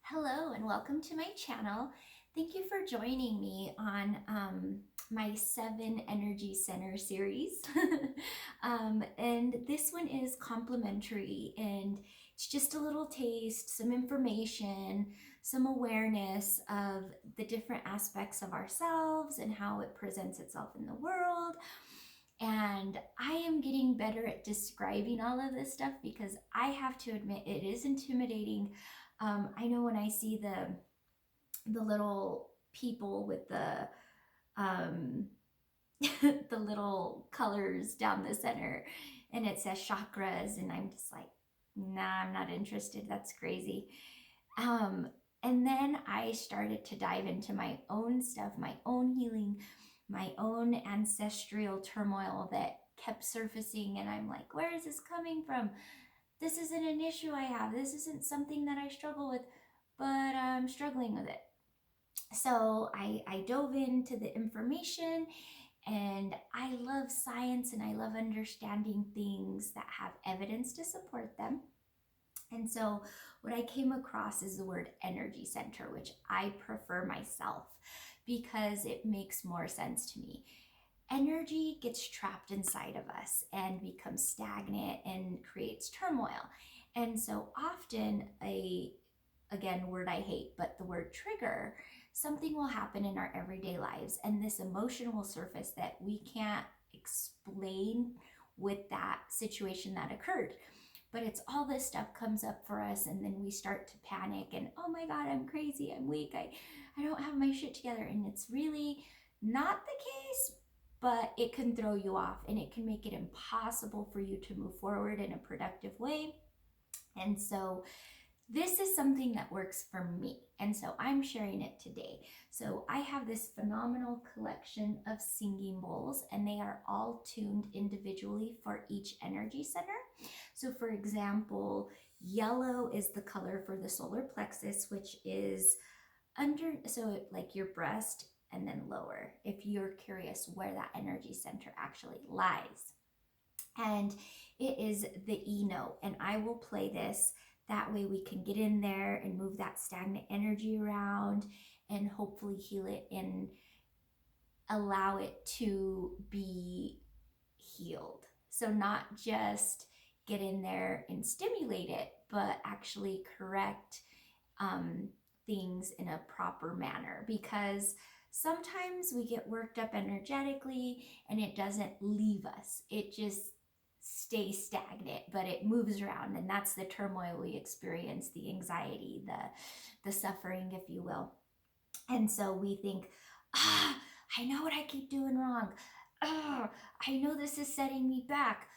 Hello and welcome to my channel. Thank you for joining me on my 7 Energy Center series. And this one is complimentary and it's just a little taste, some information, some awareness of the different aspects of ourselves and how it presents itself in the world. And I am getting better at describing all of this stuff because I have to admit it is intimidating. I know when I see the little people with the um, the little colors down the center, and it says chakras, and I'm just like, nah, I'm not interested. That's crazy. Um, and then I started to dive into my own stuff, my own healing, my own ancestral turmoil that kept surfacing, and I'm like, where is this coming from? This isn't an issue I have. This isn't something that I struggle with, but I'm struggling with it. So I dove into the information, and I love science and I love understanding things that have evidence to support them. And so what I came across is the word energy center, which I prefer myself because it makes more sense to me. Energy gets trapped inside of us and becomes stagnant and creates turmoil. And so often again, word I hate, but the word trigger, something will happen in our everyday lives and this emotion will surface that we can't explain with that situation that occurred. But it's all this stuff comes up for us, and then we start to panic and, oh my God, I'm crazy, I'm weak, I don't have my shit together. And it's really not the case, but it can throw you off and it can make it impossible for you to move forward in a productive way. And so this is something that works for me, and so I'm sharing it today. So I have this phenomenal collection of singing bowls, and they are all tuned individually for each energy center. So for example, yellow is the color for the solar plexus, which is under, so like your breast and then lower, if you're curious where that energy center actually lies. And it is the E note, and I will play this. That way we can get in there and move that stagnant energy around and hopefully heal it and allow it to be healed. So not just get in there and stimulate it, but actually correct things in a proper manner, because sometimes we get worked up energetically and it doesn't leave us. It just stays stagnant, but it moves around, and that's the turmoil we experience, the anxiety, the suffering, if you will. And so we think, I know what I keep doing wrong. I know this is setting me back,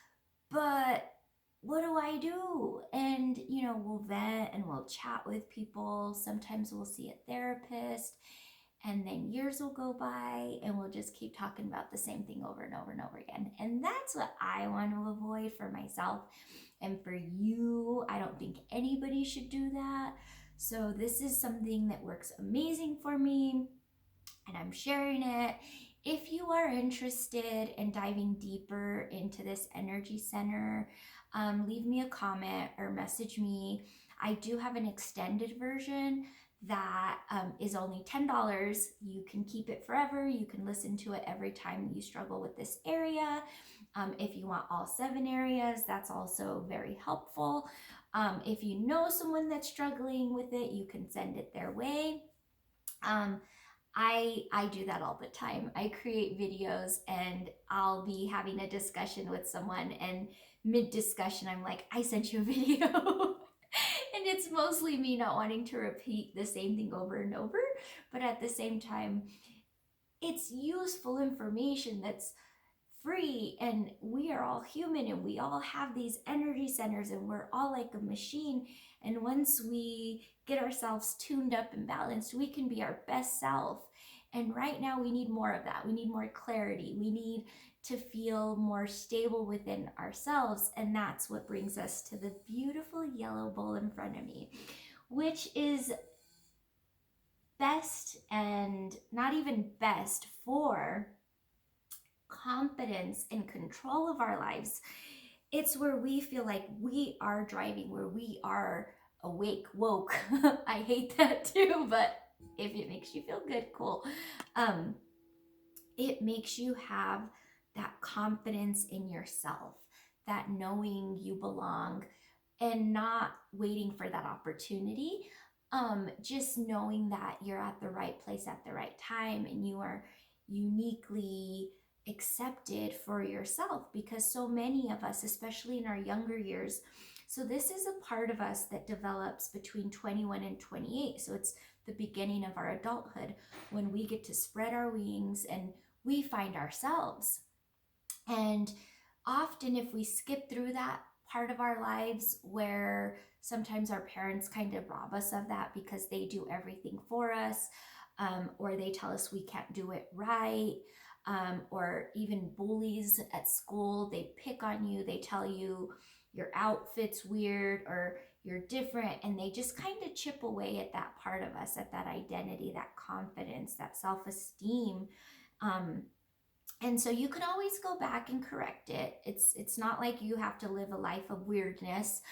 but what do I do? And, we'll vent and we'll chat with people. Sometimes we'll see a therapist, and then years will go by and we'll just keep talking about the same thing over and over and over again. And that's what I want to avoid for myself and for you. I don't think anybody should do that. So this is something that works amazing for me, and I'm sharing it. If you are interested in diving deeper into this energy center, leave me a comment or message me. I do have an extended version that is only $10. You can keep it forever. You can listen to it every time you struggle with this area. If you want all 7 areas, that's also very helpful. If you know someone that's struggling with it, you can send it their way. I do that all the time. I create videos and I'll be having a discussion with someone, and mid-discussion I'm like, I sent you a video. And it's mostly me not wanting to repeat the same thing over and over, but at the same time, it's useful information that's free, and we are all human and we all have these energy centers and we're all like a machine. And once we get ourselves tuned up and balanced, we can be our best self. And right now we need more of that. We need more clarity. We need to feel more stable within ourselves. And that's what brings us to the beautiful yellow bowl in front of me, which is best, and not even best, for confidence and control of our lives. It's where we feel like we are driving, where we are awake, woke. I hate that too, but if it makes you feel good, cool. It makes you have that confidence in yourself, that knowing you belong and not waiting for that opportunity. Just knowing that you're at the right place at the right time and you are uniquely accepted for yourself, because so many of us, especially in our younger years, so this is a part of us that develops between 21 and 28. So it's the beginning of our adulthood when we get to spread our wings and we find ourselves. And often, if we skip through that part of our lives where sometimes our parents kind of rob us of that because they do everything for us, or they tell us we can't do it right, or even bullies at school, they pick on you, they tell you your outfit's weird or you're different, and they just kind of chip away at that part of us, at that identity, that confidence, that self-esteem. Um, and so you can always go back and correct it. It's not like you have to live a life of weirdness.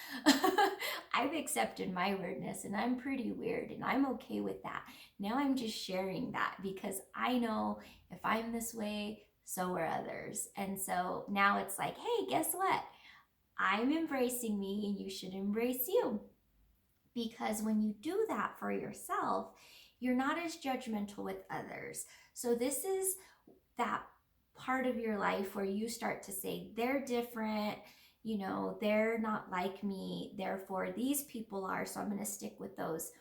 I've accepted my weirdness and I'm pretty weird and I'm okay with that. Now I'm just sharing that because I know if I'm this way, so are others. And so now it's like, hey, guess what? I'm embracing me and you should embrace you. Because when you do that for yourself, you're not as judgmental with others. So this is that part of your life where you start to say, they're different, you know, they're not like me, therefore these people are, so I'm going to stick with those.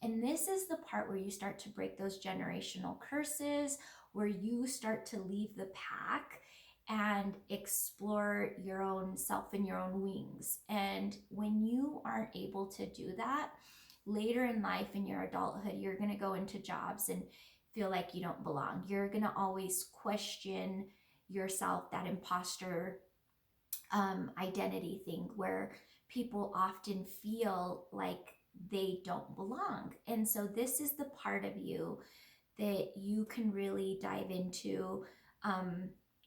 And this is the part where you start to break those generational curses, where you start to leave the pack and explore your own self and your own wings. And when you aren't able to do that, later in life, in your adulthood, you're going to go into jobs and feel like you don't belong. You're going to always question yourself, that imposter identity thing where people often feel like they don't belong. And so this is the part of you that you can really dive into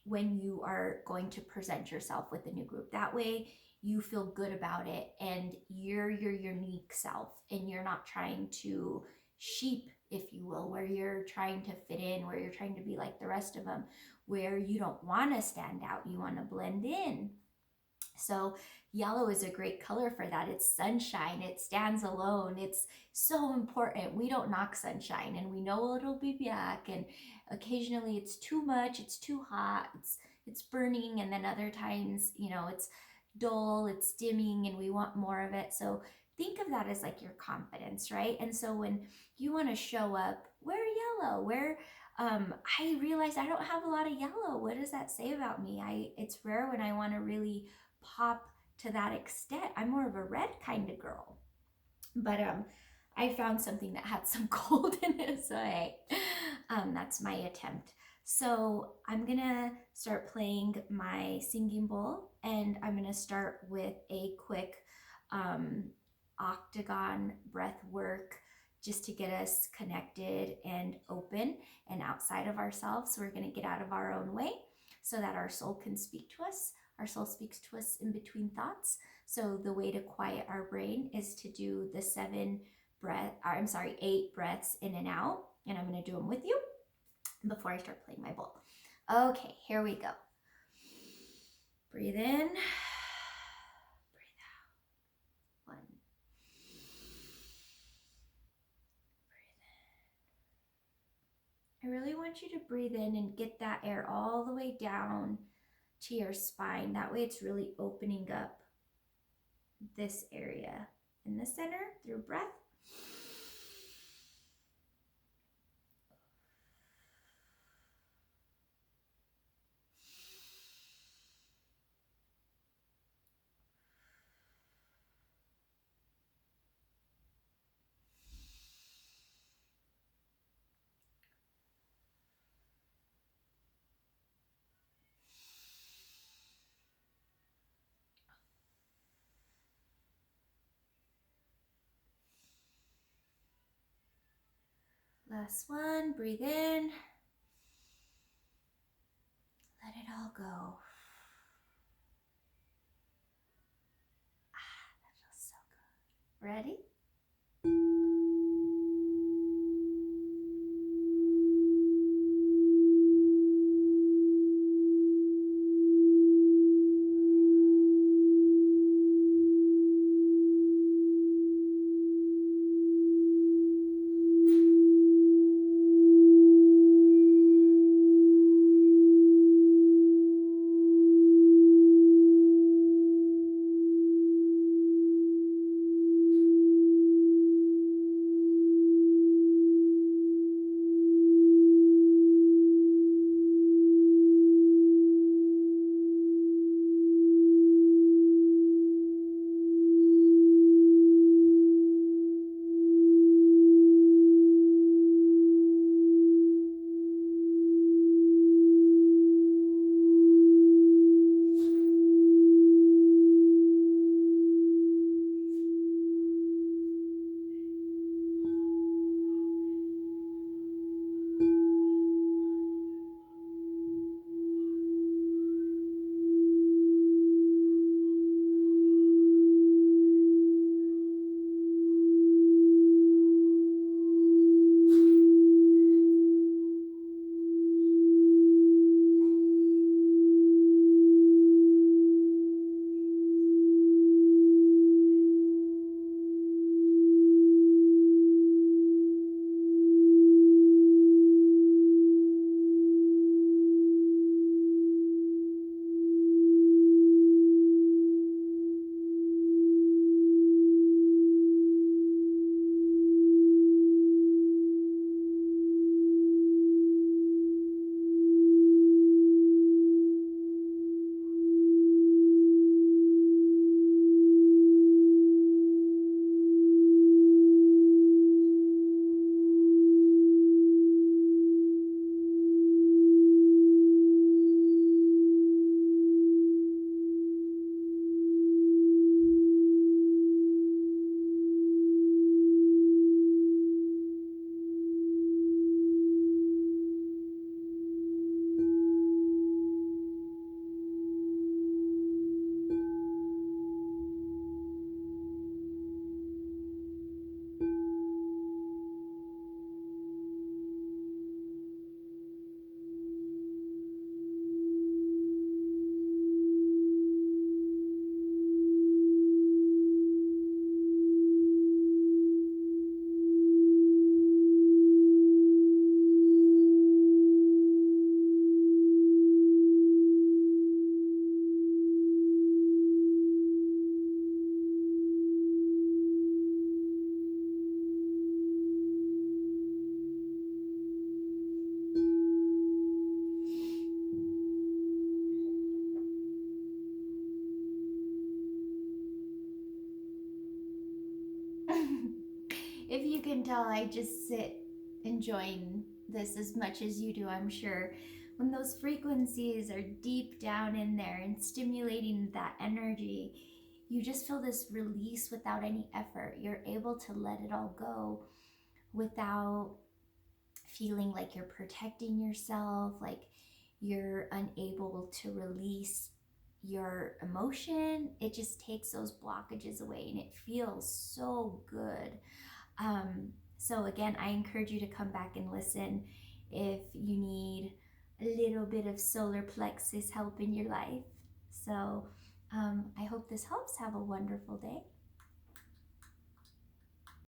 when you are going to present yourself with a new group. That way you feel good about it and you're your unique self and you're not trying to sheep, if you will, where you're trying to fit in, where you're trying to be like the rest of them, where you don't want to stand out, you want to blend in. So yellow is a great color for that. It's sunshine. It stands alone. It's so important. We don't knock sunshine and we know it'll be back. And occasionally it's too much. It's too hot. It's burning. And then other times, you know, it's dull, it's dimming and we want more of it. So think of that as like your confidence, right? And so when you want to show up, wear yellow, I realize I don't have a lot of yellow. What does that say about me? It's rare when I want to really pop to that extent. I'm more of a red kind of girl. But I found something that had some gold in it, so that's my attempt. So I'm gonna start playing my singing bowl, and I'm gonna start with a quick octagon breath work just to get us connected and open and outside of ourselves. So we're gonna get out of our own way so that our soul can speak to us. Our soul speaks to us in between thoughts. So the way to quiet our brain is to do the 8 breaths in and out. And I'm going to do them with you before I start playing my bowl. Okay, here we go. Breathe in. Breathe out. 1. Breathe in. I really want you to breathe in and get that air all the way down to your spine. That way it's really opening up this area in the center through breath. Last one, breathe in. Let it all go. That feels so good. Ready? If you can tell, I just sit enjoying this as much as you do, I'm sure. When those frequencies are deep down in there and stimulating that energy, you just feel this release without any effort. You're able to let it all go without feeling like you're protecting yourself, like you're unable to release your emotion. It just takes those blockages away and it feels so good. So again, I encourage you to come back and listen if you need a little bit of solar plexus help in your life. So I hope this helps. Have a wonderful day.